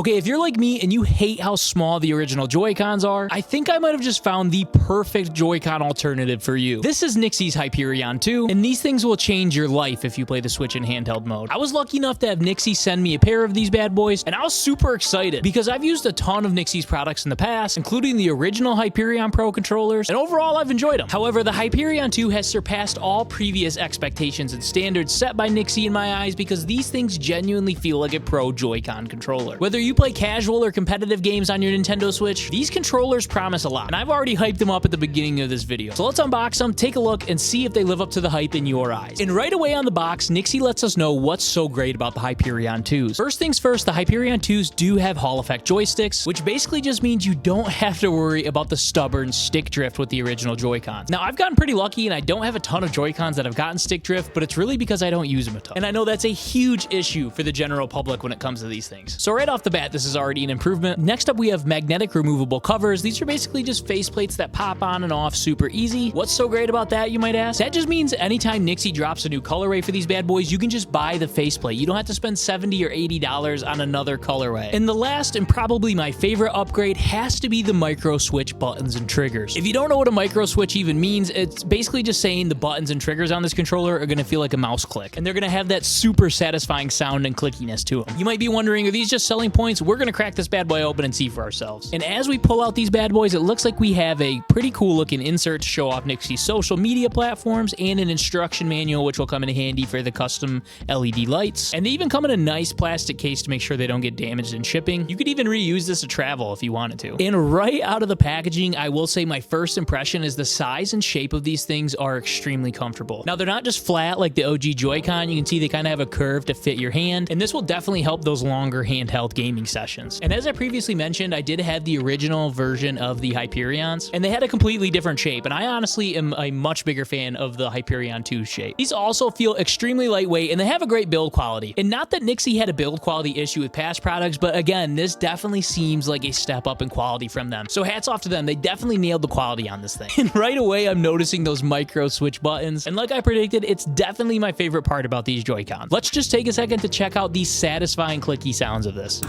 Okay, if you're like me and you hate how small the original Joy-Cons are, I think I might have just found the perfect Joy-Con alternative for you. This is NYXI's Hyperion 2, and these things will change your life if you play the Switch in handheld mode. I was lucky enough to have NYXI send me a pair of these bad boys, and I was super excited because I've used a ton of NYXI's products in the past, including the original Hyperion Pro controllers, and overall I've enjoyed them. However, the Hyperion 2 has surpassed all previous expectations and standards set by NYXI in my eyes because these things genuinely feel like a pro Joy-Con controller. Whether you play casual or competitive games on your Nintendo Switch, these controllers promise a lot, and I've already hyped them up at the beginning of this video. So let's unbox them, take a look, and see if they live up to the hype in your eyes. And right away on the box, NYXI lets us know what's so great about the Hyperion 2s. First things first, the Hyperion 2s do have Hall effect joysticks, which basically just means you don't have to worry about the stubborn stick drift with the original Joy-Cons. Now, I've gotten pretty lucky, and I don't have a ton of Joy-Cons that have gotten stick drift, but it's really because I don't use them a ton. And I know that's a huge issue for the general public when it comes to these things. So right off the bat, this is already an improvement. Next up, we have magnetic removable covers. These are basically just faceplates that pop on and off super easy. What's so great about that, you might ask? That just means anytime NYXI drops a new colorway for these bad boys, you can just buy the faceplate. You don't have to spend $70 or $80 on another colorway. And the last and probably my favorite upgrade has to be the micro switch buttons and triggers. If you don't know what a micro switch even means, it's basically just saying the buttons and triggers on this controller are gonna feel like a mouse click, and they're gonna have that super satisfying sound and clickiness to them. You might be wondering, are these just selling points? We're gonna crack this bad boy open and see for ourselves. And as we pull out these bad boys, it looks like we have a pretty cool looking insert to show off NYXI's social media platforms and an instruction manual, which will come in handy for the custom LED lights. And they even come in a nice plastic case to make sure they don't get damaged in shipping. You could even reuse this to travel if you wanted to. And right out of the packaging, I will say my first impression is the size and shape of these things are extremely comfortable. Now, they're not just flat like the OG Joy-Con. You can see they kind of have a curve to fit your hand, and this will definitely help those longer handheld gaming sessions. And as I previously mentioned, I did have the original version of the Hyperions, and they had a completely different shape, and I honestly am a much bigger fan of the Hyperion 2 shape. These also feel extremely lightweight, and they have a great build quality. And not that NYXI had a build quality issue with past products, but again, this definitely seems like a step up in quality from them. So hats off to them. They definitely nailed the quality on this thing. And right away, I'm noticing those micro switch buttons, and like I predicted, it's definitely my favorite part about these Joy-Cons. Let's just take a second to check out these satisfying clicky sounds of this.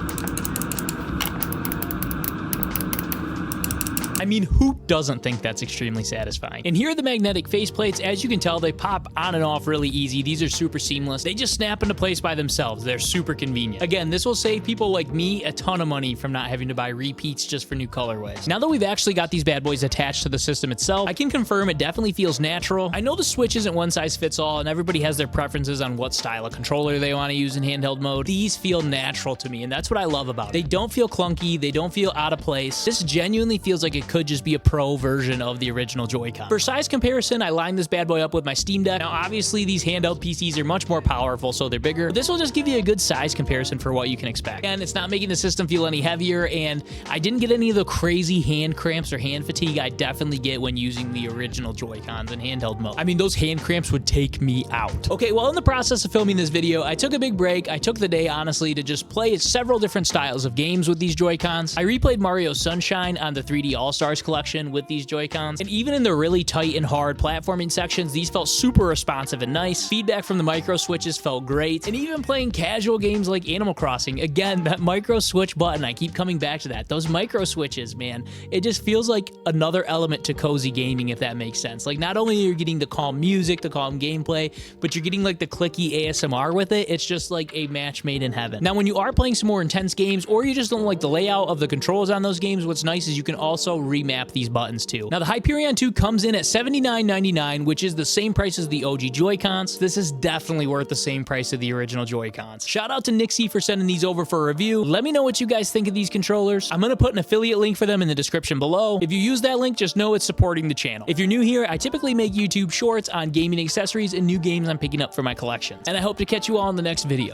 I mean, who doesn't think that's extremely satisfying? And here are the magnetic faceplates. As you can tell, they pop on and off really easy. These are super seamless. They just snap into place by themselves. They're super convenient. Again, this will save people like me a ton of money from not having to buy repeats just for new colorways. Now that we've actually got these bad boys attached to the system itself, I can confirm it definitely feels natural. I know the Switch isn't one size fits all, and everybody has their preferences on what style of controller they want to use in handheld mode. These feel natural to me, and that's what I love about it. They don't feel clunky. They don't feel out of place. This genuinely feels like it could just be a pro version of the original Joy-Con. For size comparison, I lined this bad boy up with my Steam Deck. Now, obviously, these handheld PCs are much more powerful, so they're bigger. But this will just give you a good size comparison for what you can expect. And it's not making the system feel any heavier, and I didn't get any of the crazy hand cramps or hand fatigue I definitely get when using the original Joy-Cons in handheld mode. I mean, those hand cramps would take me out. Okay, well, in the process of filming this video, I took a big break. I took the day, honestly, to just play several different styles of games with these Joy-Cons. I replayed Mario Sunshine on the 3D All-Stars collection with these Joy-Cons, and even in the really tight and hard platforming sections, these felt super responsive and nice. Feedback from the micro switches felt great, and even playing casual games like Animal Crossing, again, that micro switch button, I keep coming back to that. Those micro switches, man, it just feels like another element to cozy gaming, if that makes sense. Like, not only are you getting the calm music, the calm gameplay, but you're getting like the clicky ASMR with it. It's just like a match made in heaven. Now, when you are playing some more intense games, or you just don't like the layout of the controls on those games, what's nice is you can also remap these buttons too. Now, the Hyperion 2 comes in at $79.99, which is the same price as the OG Joy-Cons. This is definitely worth the same price of the original Joy-Cons. Shout out to NYXI for sending these over for a review. Let me know what you guys think of these controllers. I'm gonna put an affiliate link for them in the description below. If you use that link, just know it's supporting the channel. If you're new here, I typically make YouTube shorts on gaming accessories and new games I'm picking up for my collection. And I hope to catch you all in the next video.